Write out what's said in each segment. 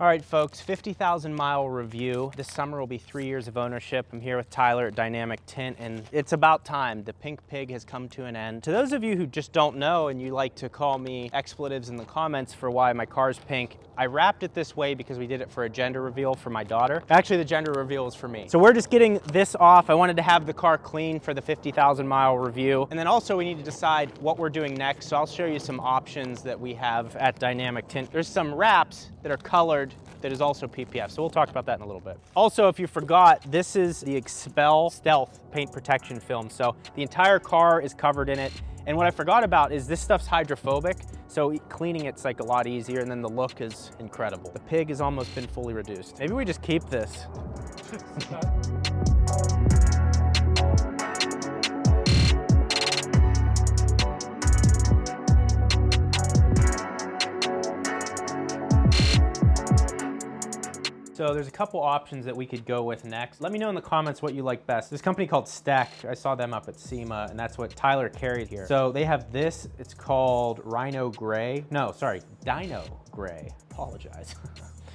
All right, folks, 50,000 mile review. This summer will be 3 years of ownership. I'm here with Tyler at Dynamic Tint, and it's about time. The pink pig has come to an end. To those of you who just don't know and you like to call me expletives in the comments for why my car's pink, I wrapped it this way because we did it for a gender reveal for my daughter. Actually, the gender reveal is for me. So we're just getting this off. I wanted to have the car clean for the 50,000 mile review. And then also we need to decide what we're doing next. So I'll show you some options that we have at Dynamic Tint. There's some wraps that are colored that is also PPF, so we'll talk about that in a little bit. Also, if you forgot, this is the Expel Stealth paint protection film. So the entire car is covered in it. And what I forgot about is this stuff's hydrophobic, so cleaning it's like a lot easier, and then the look is incredible. The pig has almost been fully reduced. Maybe we just keep this. So there's a couple options that we could go with next. Let me know in the comments what you like best. This company called Ste, I saw them up at SEMA, and that's what Tyler carried here. So they have this, it's called Rhino Gray. No, sorry, Dino Gray, apologize.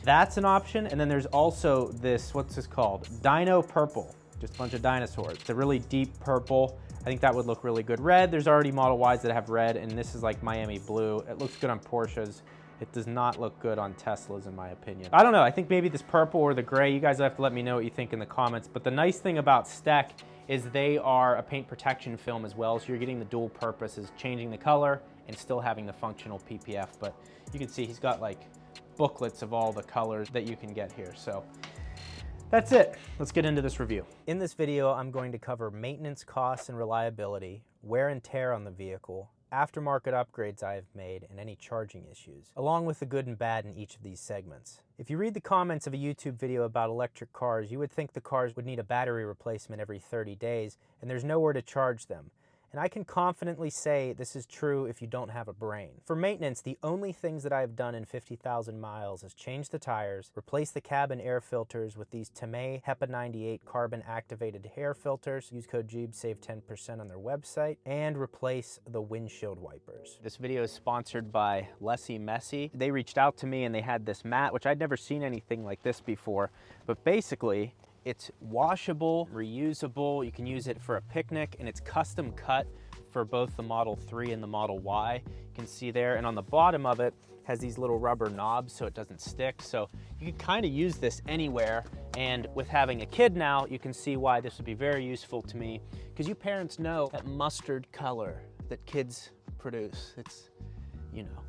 That's an option, and then there's also this, what's this called? Dino Purple, just a bunch of dinosaurs. It's a really deep purple. I think that would look really good. Red, there's already Model Ys that have red, and this is like Miami blue. It looks good on Porsches. It does not look good on Teslas, in my opinion. I don't know, I think maybe this purple or the gray, you guys have to let me know what you think in the comments. But the nice thing about Ste is they are a paint protection film as well, so you're getting the dual purposes, changing the color and still having the functional PPF. But you can see he's got like booklets of all the colors that you can get here. So that's it. Let's get into this review. In this video, I'm going to cover maintenance costs and reliability, wear and tear on the vehicle, aftermarket upgrades I have made, and any charging issues, along with the good and bad in each of these segments. If you read the comments of a YouTube video about electric cars, you would think the cars would need a battery replacement every 30 days, and there's nowhere to charge them. And I can confidently say this is true if you don't have a brain. For maintenance, the only things that I have done in 50,000 miles is change the tires, replace the cabin air filters with these Tempe HEPA 98 carbon activated air filters, use code Gjeebs, save 10% on their website, and replace the windshield wipers. This video is sponsored by Lessy Messy. They reached out to me and they had this mat, which I'd never seen anything like this before, but basically, it's washable, reusable, you can use it for a picnic, and it's custom cut for both the Model 3 and the Model Y. You can see there, and on the bottom of it has these little rubber knobs so it doesn't stick. So you can kind of use this anywhere, and with having a kid now, you can see why this would be very useful to me, because you parents know that mustard color that kids produce. It's, you know.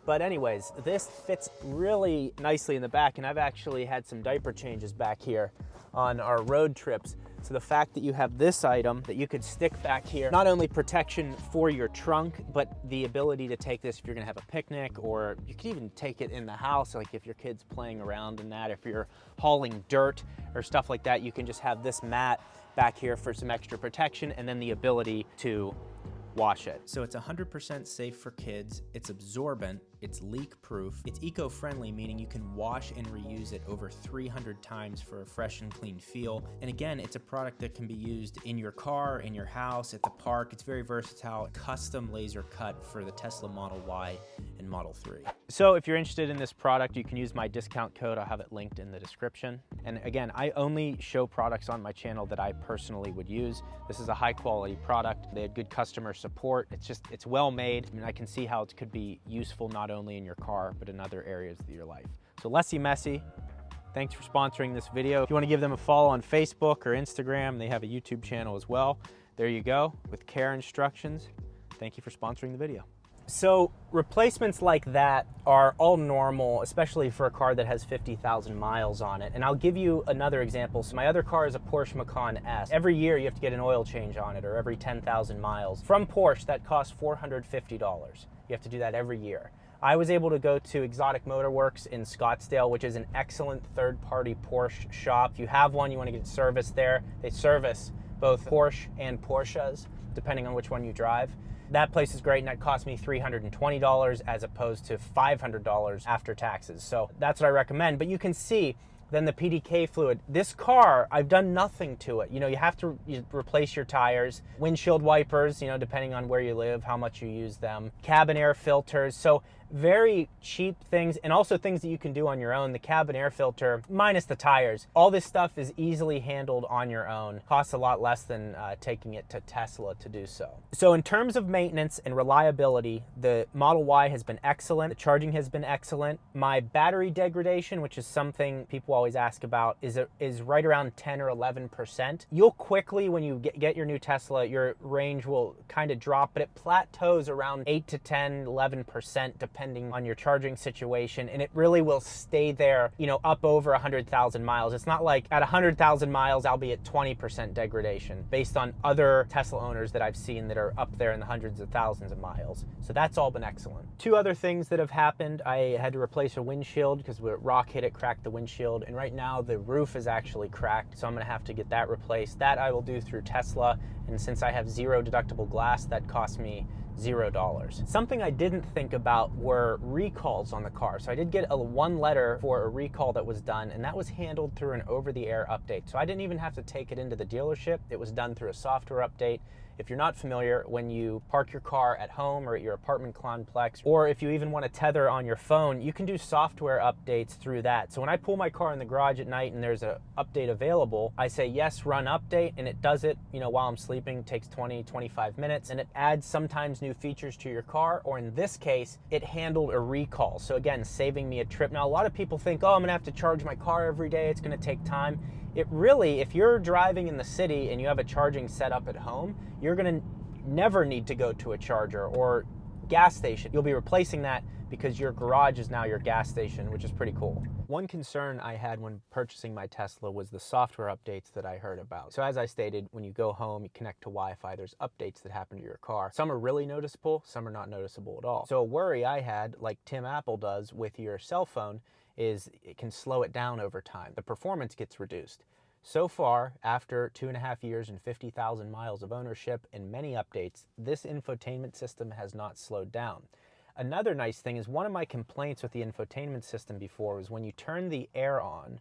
But anyways, this fits really nicely in the back, and I've actually had some diaper changes back here on our road trips. So the fact that you have this item that you could stick back here, not only protection for your trunk, but the ability to take this if you're gonna have a picnic, or you could even take it in the house, like if your kid's playing around in that, if you're hauling dirt or stuff like that, you can just have this mat back here for some extra protection, and then the ability to wash it. So it's 100% safe for kids, it's absorbent, it's leak-proof, it's eco-friendly, meaning you can wash and reuse it over 300 times for a fresh and clean feel. And again, it's a product that can be used in your car, in your house, at the park. It's very versatile, custom laser cut for the Tesla Model Y and Model 3. So if you're interested in this product, you can use my discount code. I'll have it linked in the description. And again, I only show products on my channel that I personally would use. This is a high quality product. They had good customer support. It's well made. I mean, I can see how it could be useful not only in your car, but in other areas of your life. So Lessy Messy, thanks for sponsoring this video. If you want to give them a follow on Facebook or Instagram, they have a YouTube channel as well. There you go, with care instructions. Thank you for sponsoring the video. So replacements like that are all normal, especially for a car that has 50,000 miles on it. And I'll give you another example. So my other car is a Porsche Macan S. Every year you have to get an oil change on it, or every 10,000 miles. From Porsche, that costs $450. You have to do that every year. I was able to go to Exotic Motor Works in Scottsdale, which is an excellent third-party Porsche shop. If you have one, you want to get service there. They service both Porsche and Porsches, depending on which one you drive. That place is great, and that cost me $320 as opposed to $500 after taxes. So that's what I recommend. But you can see then the PDK fluid. This car, I've done nothing to it. You know, you have to replace your tires, windshield wipers, you know, depending on where you live, how much you use them, cabin air filters. So very cheap things, and also things that you can do on your own. The cabin air filter, minus the tires, all this stuff is easily handled on your own. Costs a lot less than taking it to Tesla to do so. So in terms of maintenance and reliability, the Model Y has been excellent. The charging has been excellent. My battery degradation, which is something people always ask about, is right around 10 or 11%. You'll quickly, when you get your new Tesla, your range will kind of drop, but it plateaus around 8 to 10, 11%, depending on your charging situation, and it really will stay there, you know, up over 100,000 miles. It's not like at 100,000 miles I'll be at 20% degradation based on other Tesla owners that I've seen that are up there in the hundreds of thousands of miles. So that's all been excellent. Two other things that have happened: I had to replace a windshield because a rock hit it, cracked the windshield, and right now the roof is actually cracked, so I'm gonna have to get that replaced. That I will do through Tesla, and since I have zero deductible glass, that cost me $0. Something I didn't think about were recalls on the car. So I did get one letter for a recall that was done, and that was handled through an over-the-air update. So I didn't even have to take it into the dealership. It was done through a software update. If you're not familiar, when you park your car at home or at your apartment complex, or if you even want to tether on your phone, you can do software updates through that. So when I pull my car in the garage at night and there's an update available, I say, yes, run update, and it does it, you know, while I'm sleeping. It takes 20, 25 minutes, and it adds sometimes new features to your car, or in this case, it handled a recall. So again, saving me a trip. Now, a lot of people think, oh, I'm gonna have to charge my car every day. It's gonna take time. It really, if you're driving in the city and you have a charging setup at home, you're gonna never need to go to a charger or gas station. You'll be replacing that because your garage is now your gas station, which is pretty cool. One concern I had when purchasing my Tesla was the software updates that I heard about. So as I stated, when you go home, you connect to Wi-Fi, there's updates that happen to your car. Some are really noticeable, some are not noticeable at all. So a worry I had, like Tim Apple does with your cell phone, is it can slow it down over time. The performance gets reduced. So far, after 2.5 years and 50,000 miles of ownership and many updates, this infotainment system has not slowed down. Another nice thing is, one of my complaints with the infotainment system before was when you turn the air on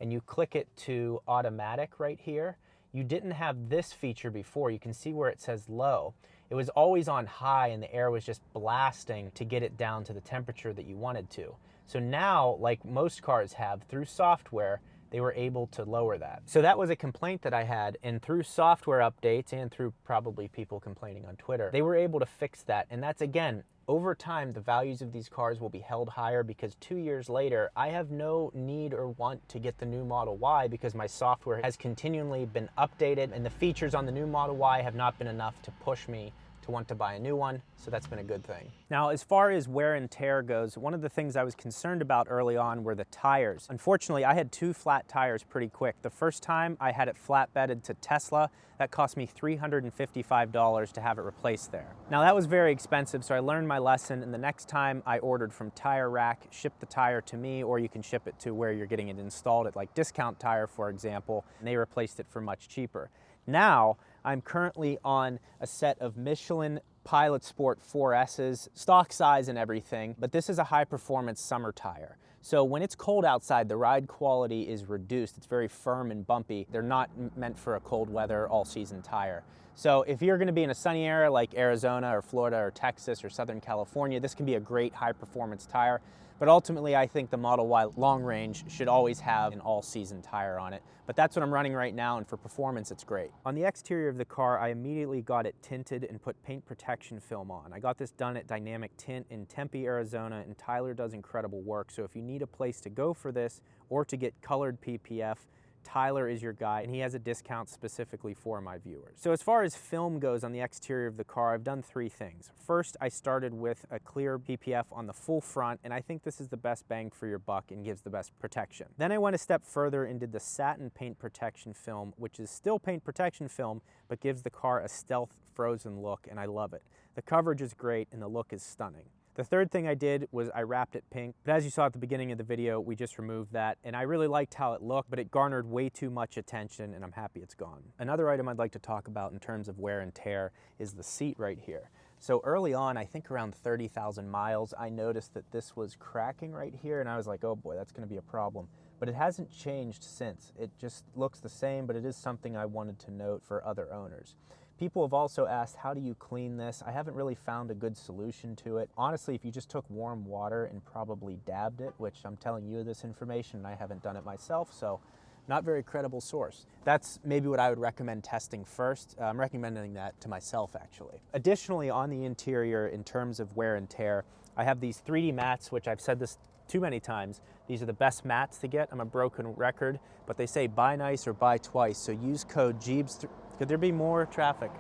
and you click it to automatic right here, you didn't have this feature before. You can see where it says low. It was always on high and the air was just blasting to get it down to the temperature that you wanted to. So now, like most cars have, through software, they were able to lower that. So that was a complaint that I had, and through software updates and through probably people complaining on Twitter, they were able to fix that. And that's, again, over time, the values of these cars will be held higher because 2 years later, I have no need or want to get the new Model Y because my software has continually been updated, and the features on the new Model Y have not been enough to push me to want to buy a new one, so that's been a good thing. Now, as far as wear and tear goes, one of the things I was concerned about early on were the tires. Unfortunately, I had 2 flat tires pretty quick. The first time I had it flatbedded to Tesla, that cost me $355 to have it replaced there. Now, that was very expensive, so I learned my lesson, and the next time I ordered from Tire Rack, ship the tire to me, or you can ship it to where you're getting it installed at, like Discount Tire, for example, and they replaced it for much cheaper. Now, I'm currently on a set of Michelin Pilot Sport 4S's, stock size and everything, but this is a high-performance summer tire. So when it's cold outside, the ride quality is reduced. It's very firm and bumpy. They're not meant for a cold weather, all-season tire. So if you're gonna be in a sunny area like Arizona or Florida or Texas or Southern California, this can be a great high-performance tire. But ultimately, I think the Model Y long range should always have an all-season tire on it. But that's what I'm running right now, and for performance, it's great. On the exterior of the car, I immediately got it tinted and put paint protection film on. I got this done at Dynamic Tint in Tempe, Arizona, and Tyler does incredible work. So if you need a place to go for this or to get colored PPF, Tyler is your guy, and he has a discount specifically for my viewers. So as far as film goes on the exterior of the car, I've done 3 things. First, I started with a clear PPF on the full front, and I think this is the best bang for your buck and gives the best protection. Then I went a step further and did the satin paint protection film, which is still paint protection film, but gives the car a stealth frozen look, and I love it. The coverage is great, and the look is stunning. The third thing I did was I wrapped it pink, but as you saw at the beginning of the video, we just removed that, and I really liked how it looked, but it garnered way too much attention, and I'm happy it's gone. Another item I'd like to talk about in terms of wear and tear is the seat right here. So early on, I think around 30,000 miles, I noticed that this was cracking right here, and I was like, oh boy, that's gonna be a problem. But it hasn't changed since. It just looks the same, but it is something I wanted to note for other owners. People have also asked, how do you clean this? I haven't really found a good solution to it. Honestly, if you just took warm water and probably dabbed it, which I'm telling you this information and I haven't done it myself, so not very credible source. That's maybe what I would recommend testing first. I'm recommending that to myself, actually. Additionally, on the interior, in terms of wear and tear, I have these 3D mats, which I've said this too many times. These are the best mats to get. I'm a broken record, but they say buy nice or buy twice. So use code Gjeebs. Could there be more traffic?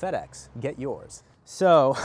FedEx, get yours. So,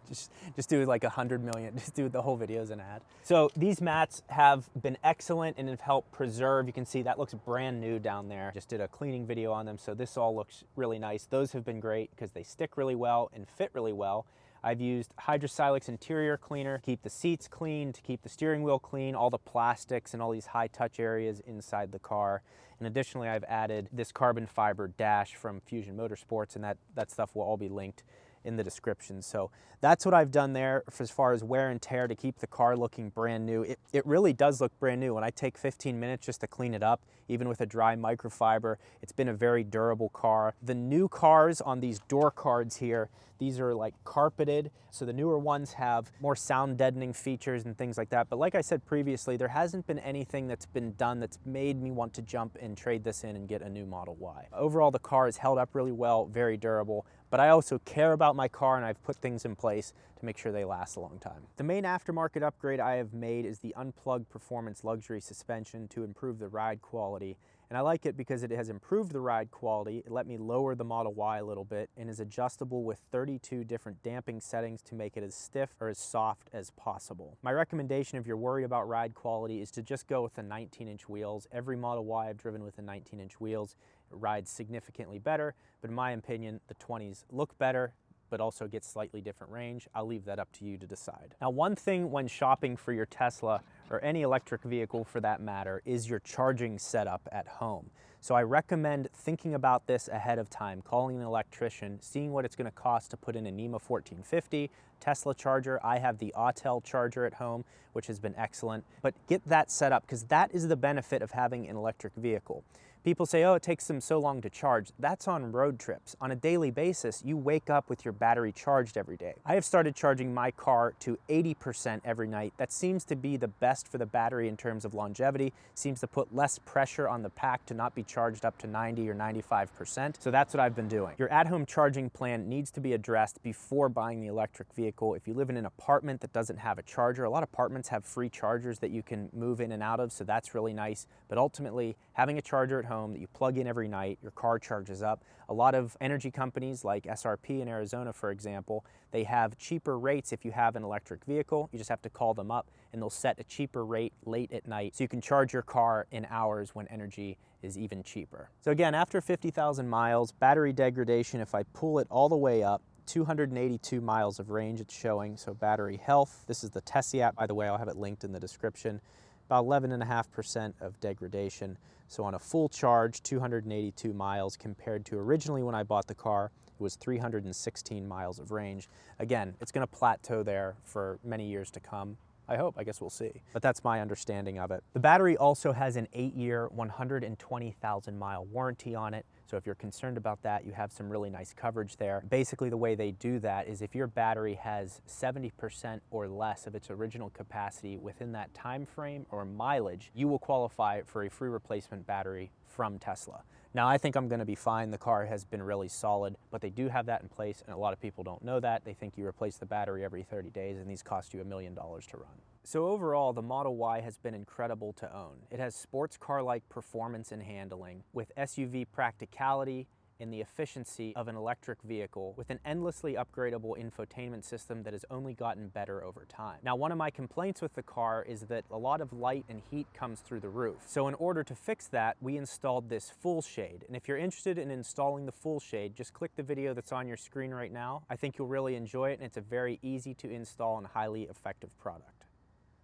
just do like 100 million, just do the whole video as an ad. So these mats have been excellent and have helped preserve. You can see that looks brand new down there. Just did a cleaning video on them, so this all looks really nice. Those have been great because they stick really well and fit really well. I've used Hydrosilix interior cleaner to keep the seats clean, to keep the steering wheel clean, all the plastics and all these high touch areas inside the car. And additionally, I've added this carbon fiber dash from Fusion Motorsports, and that stuff will all be linked in the description. So that's what I've done there for as far as wear and tear to keep the car looking brand new. It really does look brand new. When I take 15 minutes just to clean it up, even with a dry microfiber, it's been a very durable car. The new cars on these door cards here, these are like carpeted. So the newer ones have more sound deadening features and things like that. But like I said previously, there hasn't been anything that's been done that's made me want to jump and trade this in and get a new Model Y. Overall, the car has held up really well, very durable. But I also care about my car, and I've put things in place to make sure they last a long time. The main aftermarket upgrade I have made is the Unplugged Performance Luxury Suspension to improve the ride quality. And I like it because it has improved the ride quality. It let me lower the Model Y a little bit and is adjustable with 32 different damping settings to make it as stiff or as soft as possible. My recommendation if you're worried about ride quality is to just go with the 19-inch wheels. Every Model Y I've driven with the 19-inch wheels. It rides significantly better, but in my opinion, the 20s look better, but also get slightly different range. I'll leave that up to you to decide. Now, one thing when shopping for your Tesla, or any electric vehicle for that matter, is your charging setup at home. So I recommend thinking about this ahead of time, calling an electrician, seeing what it's gonna cost to put in a NEMA 1450, Tesla charger. I have the Autel charger at home, which has been excellent, but get that set up because that is the benefit of having an electric vehicle. People say, oh, it takes them so long to charge. That's on road trips. On a daily basis, you wake up with your battery charged every day. I have started charging my car to 80% every night. That seems to be the best for the battery in terms of longevity, seems to put less pressure on the pack to not be charged up to 90 or 95%. So that's what I've been doing. Your at-home charging plan needs to be addressed before buying the electric vehicle. If you live in an apartment that doesn't have a charger, a lot of apartments have free chargers that you can move in and out of, so that's really nice. But ultimately, having a charger at home that you plug in every night, your car charges up. A lot of energy companies like SRP in Arizona, for example, they have cheaper rates if you have an electric vehicle. You just have to call them up and they'll set a cheaper rate late at night so you can charge your car in hours when energy is even cheaper. So again, after 50,000 miles, battery degradation, if I pull it all the way up, 282 miles of range it's showing, so battery health. This is the Tessie app, by the way, I'll have it linked in the description. About 11.5% of degradation. So on a full charge, 282 miles compared to originally when I bought the car, it was 316 miles of range. Again, it's gonna plateau there for many years to come. I hope, I guess we'll see. But that's my understanding of it. The battery also has an 8-year, 120,000 mile warranty on it. So if you're concerned about that, you have some really nice coverage there. Basically, the way they do that is if your battery has 70% or less of its original capacity within that time frame or mileage, you will qualify for a free replacement battery from Tesla. Now, I think I'm gonna be fine. The car has been really solid, but they do have that in place, and a lot of people don't know that. They think you replace the battery every 30 days, and these cost you $1 million to run. So overall, the Model Y has been incredible to own. It has sports car-like performance and handling with SUV practicality and the efficiency of an electric vehicle with an endlessly upgradable infotainment system that has only gotten better over time. Now, one of my complaints with the car is that a lot of light and heat comes through the roof. So in order to fix that, we installed this full shade. And if you're interested in installing the full shade, just click the video that's on your screen right now. I think you'll really enjoy it, and it's a very easy to install and highly effective product.